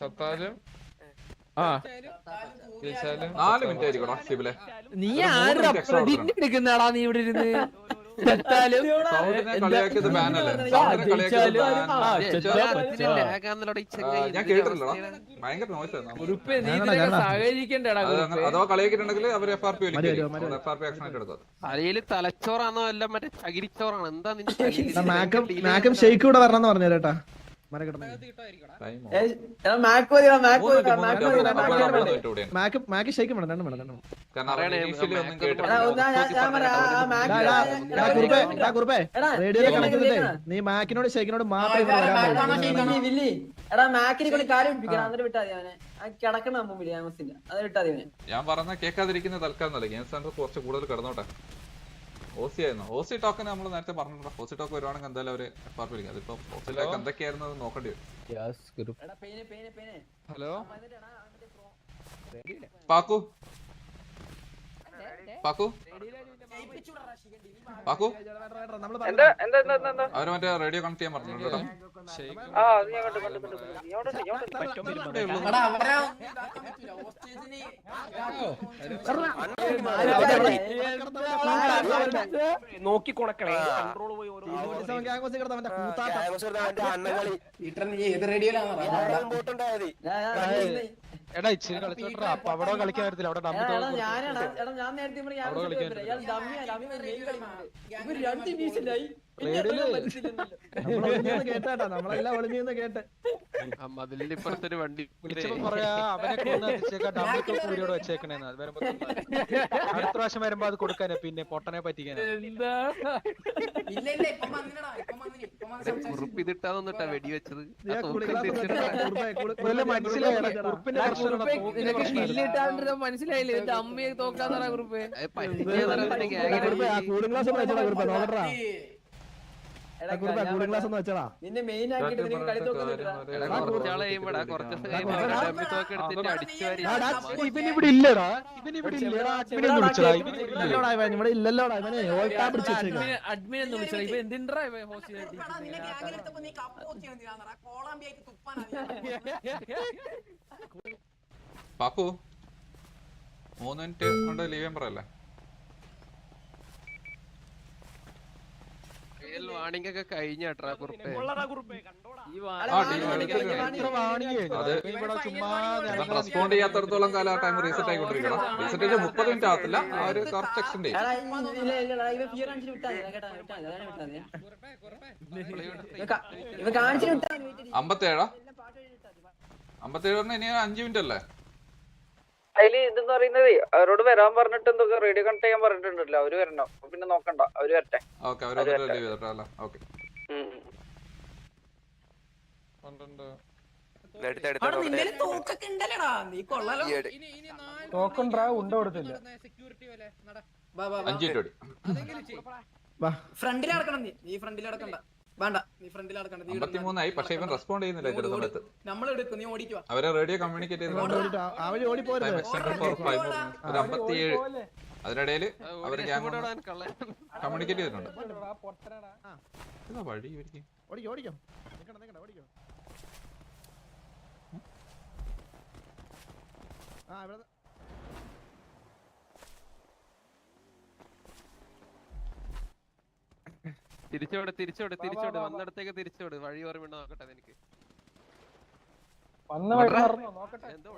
ചത്താലും 4 മിനിറ്റ് ആയിരിക്കണോ ശിബിലെ? നീ ആരുടെ എടുക്കുന്നാടാ നീ ഇവിടെ ഇരുന്ന്? ചത്താലും കളിയാക്കിയത് ബാനല്ലേ? ഞാൻ കേട്ടില്ലല്ലോ. ഭയങ്കര നോയ്സ് സഹകരിക്കണ്ടടാ. അഥവാ കളിയാക്കിയിട്ടുണ്ടെങ്കിൽ അവർ FRP FRP ആക്ഷൻ ആയിട്ട് എടുത്തത്. അരയില് തലച്ചോറാണോ അല്ല മറ്റേ ചകിരിച്ചോറാണോ? എന്താ നിന്റെ ഷെയ്ക്ക് കൂടെ വരണം പറഞ്ഞു ചേട്ടാ. നീ മാക്കിനോട് ഷെയ്ക്കിനോട് മാത്രം ഞാൻ പറഞ്ഞ കേൾക്കാതിരിക്കുന്ന തൽക്കാലം നല്ല ഗെയിം സെന്റർ കുറച്ച് കൂടുതൽ കിടന്നോട്ടെ. ഓസി ആയിരുന്നു. ഓസി ടോക്കന് നമ്മൾ നേരത്തെ പറഞ്ഞിട്ടുണ്ട്. ഓസി ടോക്ക് വരുവാണെങ്കിൽ എന്തായാലും അവര് FRP വിളിക്കും. അതിപ്പോ ഓസിലേക്ക് എന്തൊക്കെയായിരുന്നു നോക്കേണ്ടി വരും. ഹലോ പാക്കു പാക്കു പാക്കു അവര് മറ്റേ റേഡിയോ കണക്ട് ചെയ്യാൻ പറഞ്ഞിട്ടുണ്ട് കേട്ടോ. നോക്കിക്കൊണക്കണേ. ഏത് റേഡിയോയിലാണ് എടാ ഇച്ചിരി കളിച്ചോട്ടാ. അപ്പൊ അവിടെ കളിക്കാൻ വരത്തില്ല. അവിടെ ഡമ്മി കേട്ടാ നമ്മളെല്ലാം ഒളിഞ്ഞു കേട്ടെ. മതിലിന്റെ ഇപ്പുറത്തൊരു വണ്ടി വിളിച്ചപ്പോ പറയാ അവനെ ഡമ്മിയോട് വെച്ചേക്കണേന്ന്. അത് വരുമ്പോ അടുത്ത പ്രാവശ്യം വരുമ്പോ അത് കൊടുക്കാനാ, പിന്നെ പൊട്ടനെ പറ്റിക്കാനാ. കുറുപ്പിതിട്ടാന്നിട്ടാ വെടിവെച്ചത്. മനസ്സിലായില്ലേ എന്റെ അമ്മയെ തോക്കാന്നാ കുറിപ്പ്. കൂളിംഗ് ഗ്ലാസ് ഒന്ന് വെച്ചടാ കുറുപ്പ, നോക്കട്ടാ കൂളിംഗ് ഗ്ലാസ് ഒന്ന് വെച്ചടാ. നിന്നെ മെയിൻ ആക്കിട്ട് നിങ്ങൾ കളി തോക്കുന്നില്ല. ഇവനിവിടെ ഇല്ലടാ, ഇവനിവിടെ ഇല്ലടാ. അഡ്മിനെ വിളിച്ചടാ, ഇല്ലല്ലോടാ ഇവൻ ഇവിടെ ഇല്ലല്ലോടാ. ഇവനെ ഓൾട്ടാ പിടിച്ച് വെച്ചേക്കാം. അഡ്മിനെ എന്ന് വിളിച്ചടാ. ഇവ എന്തിനാ ഹോസ്റ്റ് പാക്കു 3 മിനിറ്റ് കൊണ്ട് ലീവ് ചെയ്യാൻ പറയല്ലേ? വാണിംഗ് ഒക്കെ കഴിഞ്ഞാ കുറുപ്പേ. റെസ്പോണ്ട് ചെയ്യാത്തടത്തോളം കാലം ആ ടൈം റീസെറ്റ് ആയിക്കൊണ്ടിരിക്കണം. റീസെറ്റ് ചെയ്ത് 30 മിനിറ്റ് ആകത്തില്ല, ആ ഒരു കറക്റ്റ് എക്സ്റ്റെൻഡ് ചെയ്യും. 57 ഇനി 5 മിനിറ്റ് അല്ലേ? അതില് ഇതെന്ന് പറയുന്നത് അവരോട് വരാൻ പറഞ്ഞിട്ട് എന്തൊക്കെ റേഡിയോ കണക്ട് ചെയ്യാൻ പറഞ്ഞിട്ടുണ്ടല്ലോ. അവര് വരണോ? പിന്നെ നോക്കണ്ട, അവര് വരട്ടെ. ഓക്കെ, അവര് ലീവ് ചെയ്തോട്ടെ. ഓക്കെ ഫ്രണ്ടിൽ നടക്കണം. നീ ഫ്രണ്ടിൽ നടക്കണ്ട, വേണ്ട നീ ഫ്രണ്ടിൽ നടക്കണ്ട. 53 പക്ഷെ ഇവൻ റെസ്പോണ്ട് ചെയ്യുന്നില്ല ചില സമയത്ത്. നമ്മൾ എടുക്കും, നീ ഓടിക്കുക. അവരെ റേഡിയോ കമ്മ്യൂണിക്കേറ്റ് ചെയ്തിട്ടുണ്ട്. 57 അതിനിടയിൽ അവര് കമ്മ്യൂണിക്കേറ്റ് ചെയ്തിട്ടുണ്ട്. വഴി ഓടിക്കോ. തിരിച്ചോട് വന്നിടത്തേക്ക് തിരിച്ചോട്. വഴി ഓർമ്മ നോക്കട്ടെ എനിക്ക്. എന്തോ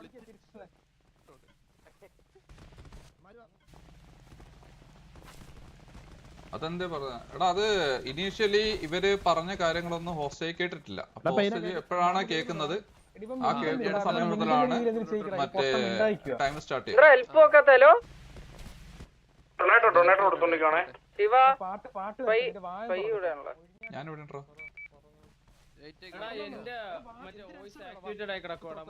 അതെന്താ പറഞ്ഞ എടാ, അത് ഇനീഷ്യലി ഇവര് പറഞ്ഞ കാര്യങ്ങളൊന്നും ഹോസ്റ്റേജ് കേട്ടിട്ടില്ല. അപ്പൊ ഹോസ്റ്റേജ് എപ്പോഴാണ് കേൾക്കുന്നത്, ആ കേൾക്കുന്ന സമയം മുതലാണ് മറ്റേ ടൈം സ്റ്റാർട്ട് ചെയ്യുന്നത്. ഞാനിവിടെ ഉണ്ടോ? എന്റെ മറ്റേ വോയിസ് ആക്ടിവേറ്റഡ് ആയി കിടക്കോടാ.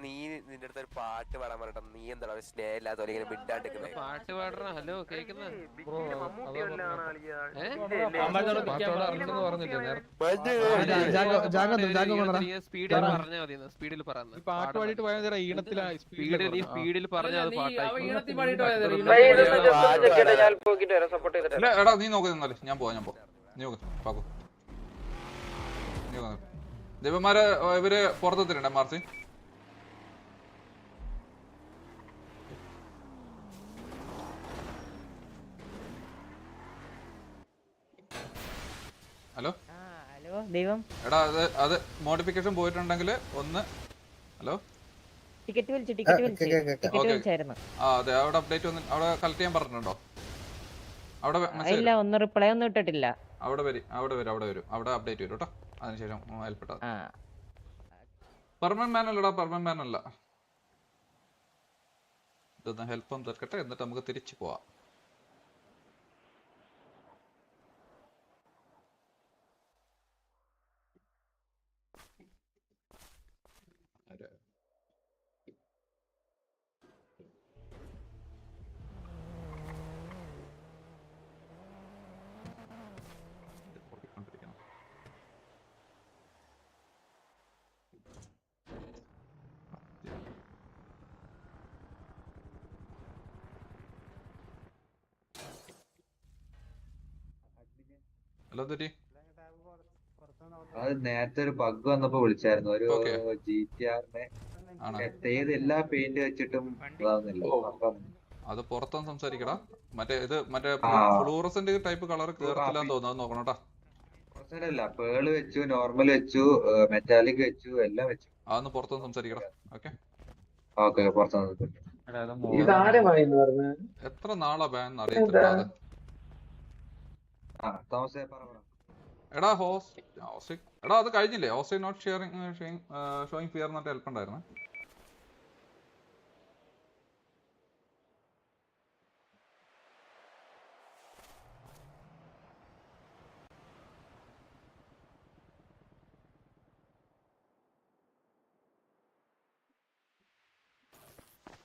നീ നിന്റെ അടുത്ത് ഒരു പാട്ട് പാടാൻ പറഞ്ഞിട്ട് നീ എന്താ സ്നേഹമില്ലാത്ത ഇങ്ങനെ മിണ്ടാണ്ടിരിക്കുന്നത്? പാട്ട് പാടണ. ഹലോ കേക്കുന്ന സ്പീഡിൽ പറഞ്ഞാ മതി. സ്പീഡിൽ പറഞ്ഞു പാട്ട് പാടിയിട്ട് പോയാൽ ഈണത്തിലാണ്. സ്പീഡിൽ പറഞ്ഞാൽ അത് പാട്ടായി. എടാ നീ നോക്കി നിന്നാലേ, ഞാൻ പോവാ. നീ നോക്ക് പാക്കു. ദൈവന്മാരെ ഇവര് പുറത്തെത്തിരണ്ടേ മാർച്ചി? ഹലോ ദൈവം. എടാ അത് മോഡിഫിക്കേഷൻ പോയിട്ടുണ്ടെങ്കിൽ ഒന്ന്. ഹലോ ടിക്കറ്റ് വിളിച്ചായിരുന്നു. അതെ, അവിടെ അപ്ഡേറ്റ് വന്ന് അവിടെ കളക്ട് ചെയ്യാൻ പറഞ്ഞിട്ടുണ്ടോ? അവിടെ ഇല്ല, ഒന്നും റിപ്ലൈ ഒന്നും ഇട്ടിട്ടില്ല. അവിടെ വരും. അവിടെ അപ്ഡേറ്റ് വരും കേട്ടോ. അതിനുശേഷം ഹെൽപ്പെട്ട പെർമനന്റ് മാൻ അല്ലടാ, പെർമനന്റ് മാൻ അല്ല. ഇതൊന്ന് ഹെൽപ്പം തീർക്കട്ടെ, എന്നിട്ട് നമുക്ക് തിരിച്ചു പോവാം. ഹലോ ദുരി, അത് നേരത്തെ ഒരു ബഗ് വന്നപ്പോ വിളിച്ചായിരുന്നു. ഒരു GTR-നെ ഏത് എല്ലാ പെയിന്റ് വെച്ചിട്ടും അത് പുറത്തൊന്നും സംസാരിക്കടാ. മറ്റേ ഫ്ലൂറസന്റ് ടൈപ്പ് കളർ കേറത്തില്ലാന്ന് തോന്നുന്നു. നോക്കണം കേട്ടാ. പ്രശ്നമില്ല. പേള് വെച്ചു, നോർമൽ വെച്ചു, മെറ്റാലിക് വെച്ചു, എല്ലാം വെച്ചു. അതൊന്ന് പുറത്തുനിന്ന് സംസാരിക്കണം. ഓക്കെ ഓക്കെ പുറത്തുനിന്ന് എത്ര നാളാ ബാൻ അറിയത്തില്ല. തോമസേ പറ. എടാ എടാ അത് കഴിഞ്ഞില്ലേ? ഹോസ്റ്റ് നോട്ട് ഷോയിങ് ഫിയർ എന്നിട്ട് ഹെൽപ്പ് ഉണ്ടായിരുന്നു.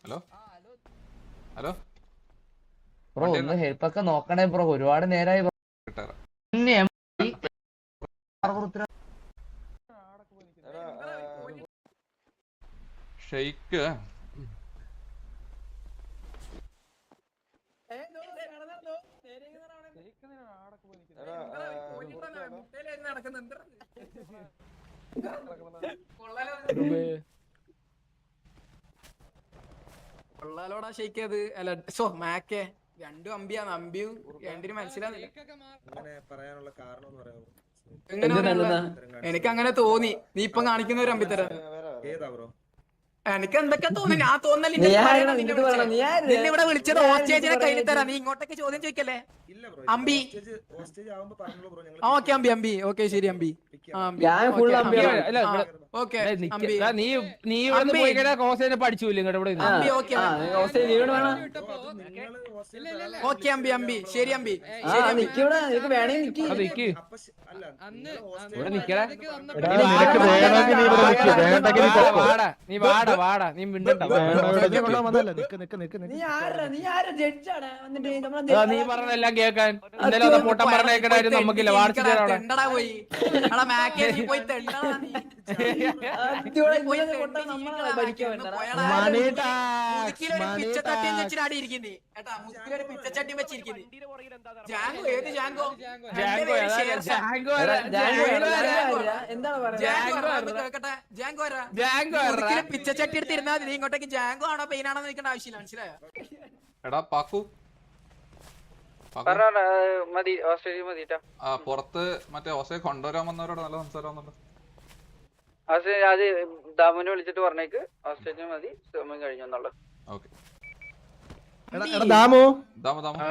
ഹലോ ഹലോ ബ്രോ ഒന്ന് ഹെൽപ്പ് ഒക്കെ നോക്കണേ ബ്രോ, ഒരുപാട് നേരമായി ഷെയ്ക്ക് കൊള്ളാലോടാ ഷെയ്ക്കത്. അല്ല സോ മാക്കേ രണ്ടും അമ്പിയാണ്. അമ്പിയും രണ്ടിനും മനസ്സിലാവുന്നില്ല. എനിക്ക് അങ്ങനെ തോന്നി. നീ ഇപ്പം കാണിക്കുന്ന ഒരു അമ്പിത്തരം എനിക്ക് എന്തൊക്കെ തോന്നി. ഞാൻ തോന്നല് നിന്നെ ഇവിടെ വിളിച്ചത് ഹോസ്റ്റേജിനെ കയ്യിൽ തരാം. നീ ഇങ്ങോട്ടേക്ക് ചോദ്യം ചോദിക്കല്ലേ അമ്പി. ഓക്കെ അമ്പി ഓക്കെ ശരി അമ്പി. പഠിച്ചില്ല ഓക്കെ അമ്പി ശരി അമ്പി. നീ വാടാ നീ മിണ്ടണ്ട. നീ പറഞ്ഞെല്ലാം കേക്കാൻ ഇന്നലെ പൊട്ടം പറഞ്ഞേക്കണായിരുന്നു നമുക്കില്ല. പോയി പിച്ചത്തട്ടിയും വെച്ചിട്ടാടി ഇരിക്കുന്നേ കേട്ടാ. മുസ്ലിം പിച്ചച്ചട്ടിയും വെച്ചിരിക്കുന്നേ. ജാങ്കോ ഏത് ജാങ്കോ? പിച്ചച്ചട്ടി എടുത്തിരുന്നാ നീ ഇങ്ങോട്ടേക്ക് ജാങ്കോ ആണോ പെയിൻ ആണോ നിൽക്കേണ്ട ആവശ്യമില്ല. മനസ്സിലായോ? എടാ പാക്കു മതി ഓസ്ട്രേലിയ മതിട്ടാ. പുറത്ത് മറ്റേ ഓസ്ട്രേലിയ കൊണ്ടുവരാൻ വന്നവരോട് നല്ല സംസാരം വന്നുണ്ട്. അത് ദാമുനെ വിളിച്ചിട്ട് പറഞ്ഞേക്ക് ഓസ്ട്രേലിയ മതി സമയം കഴിഞ്ഞെന്നുള്ളത്. ഓക്കെ ദാമു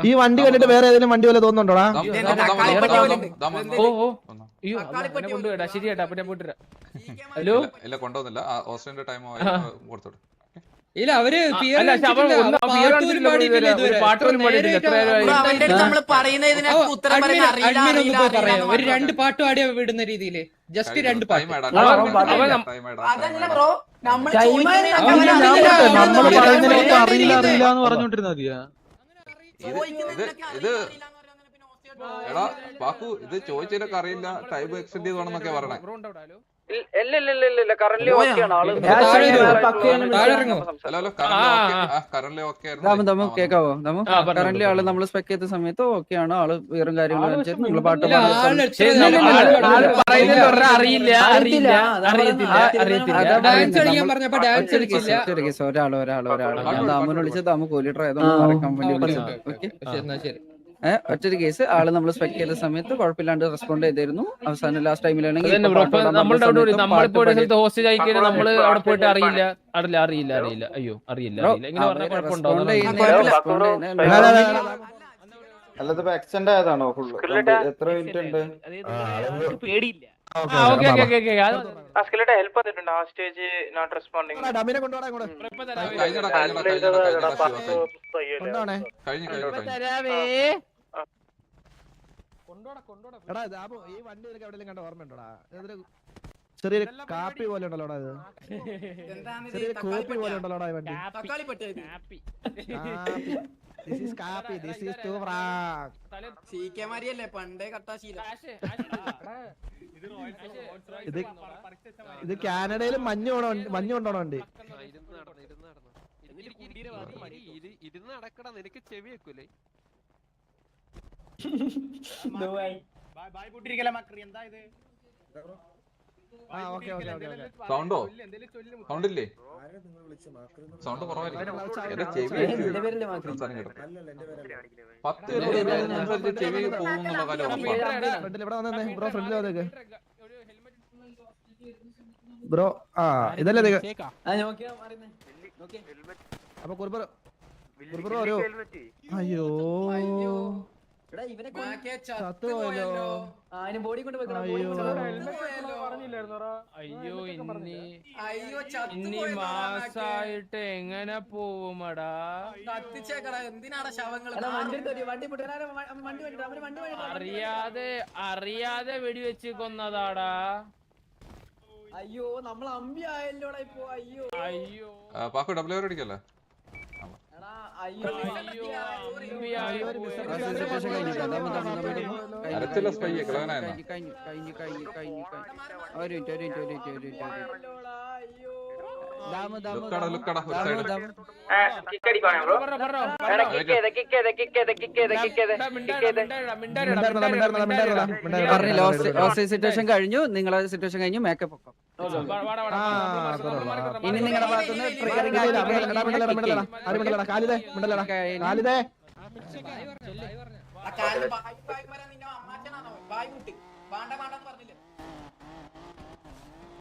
ഈ വണ്ടി കണ്ടിട്ട് വേറെ ഏതെങ്കിലും വണ്ടി പോലെ തോന്നുന്നുണ്ടോടാ? ശരിയാട്ടാ പിന്നെ പോയിട്ട്. ഹലോ ഇല്ല കൊണ്ടുവന്നില്ല. ഓസ്ട്രേലിയന്റെ ടൈം കൊടുത്തോട്ടെ. ഇല്ല അവര് ഒരു 2 പാട്ട് പാടിയ വിടുന്ന രീതിയില് ജസ്റ്റ് 2 പാട്ട്. അറിയില്ല എന്ന് പറഞ്ഞോണ്ടിരുന്ന മതിയാ. എടാ പാക്കു ഇത് ചോദിച്ചതിനൊക്കെ അറിയില്ല. ടൈം എക്സ്റ്റെൻഡ് ചെയ്ത് വേണമെന്നൊക്കെ പറയണേ. ഇല്ല കറന്റ് ഓക്കെയാണ് ആള്. കേക്കാവോ കറന്റ് ആള് നമ്മള് സ്പെക്ക് ചെയ്ത സമയത്ത് ഓക്കെയാണ്. ആള് വേറും കാര്യങ്ങളും നിങ്ങൾ പാട്ട് ഒരാള് ഞാൻ ദാമുനെ വിളിച്ചത് ദാമു കോലിഡർ ആയതുകൊണ്ട് മറക്കാൻ വേണ്ടി വിളിച്ചത്. ഓക്കെ ഒറ്റൊരു കേസ് ആള് നമ്മൾ സ്പെക്ട് ചെയ്ത സമയത്ത് കുഴപ്പമില്ലാണ്ട് റെസ്പോണ്ട് ചെയ്തിരുന്നു. അവസാനം ലാസ്റ്റ് ടൈമിലാണെങ്കിൽ എക്സ്റ്റെൻഡ് ആയതാണോ ഫുള്ള്? എത്ര മിനിറ്റ് ഉണ്ട്? പേടിയില്ല. ഹെൽപ്പ് ചെയ്തിട്ടുണ്ട്. ആ സ്റ്റേജ് നോട്ട് റെസ്പോണ്ടിങ്. ഈ വണ്ടി നിനക്ക് എവിടെയെങ്കിലും കണ്ട ഓർമ്മയുണ്ടോടാ? ചെറിയൊരു കാപ്പി പോലെ ഉണ്ടല്ലോടാ. ഇത് ചെറിയൊരു കോപ്പി പോലെ ഉണ്ടല്ലോടാ ഈ വണ്ടി. This is copy. This is too wrong. സീക്കമാരിയല്ലേ പണ്ടേ കട്ടാശീല. ഇത് കാനഡയിൽ മഞ്ഞ് കൊണ്ടോണോ വണ്ടി? ഇരുന്ന് നടക്കടാ നിനക്ക് ചെവി വെക്കൂലേ? സൗണ്ടോ സൗണ്ട് ഇല്ലേ സൗണ്ട് കുറവായിരിക്കും എന്റെ ചെവി സംസാരം കേട്ടോ 10 പേരോട് ചെവി പോകുന്നുള്ള കാര്യം ഉറപ്പാണ് ബ്രോ ആ ഇതല്ലേ അപ്പൊ കുറുപ്പറ ഒരു അയ്യോ ചത്തുപോയല്ലോ അയ്യോ ഇനി മാസായിട്ട് എങ്ങനെ പോവുമടാ എന്തിനാണ് ശവങ്ങൾ അറിയാതെ വെടിവെച്ച് കൊന്നതാടാ. അയ്യോ നമ്മൾ അമ്പി ആയല്ലോടാ ഇപ്പൊ. അയ്യോ അയ്യോ പാക്കോ ഡബ്ല്യൂ അടിക്കല്ലേ അരച്ചില്ല സ്പൈ കിളവനായിരുന്നു. സിറ്റുവേഷൻ കഴിഞ്ഞു, നിങ്ങളെ സിറ്റുവേഷൻ കഴിഞ്ഞു, മേക്കപ്പ് ഒക്കെ ഇനി നിങ്ങളുടെ ഭാഗത്തുനിന്ന് പറഞ്ഞില്ലേ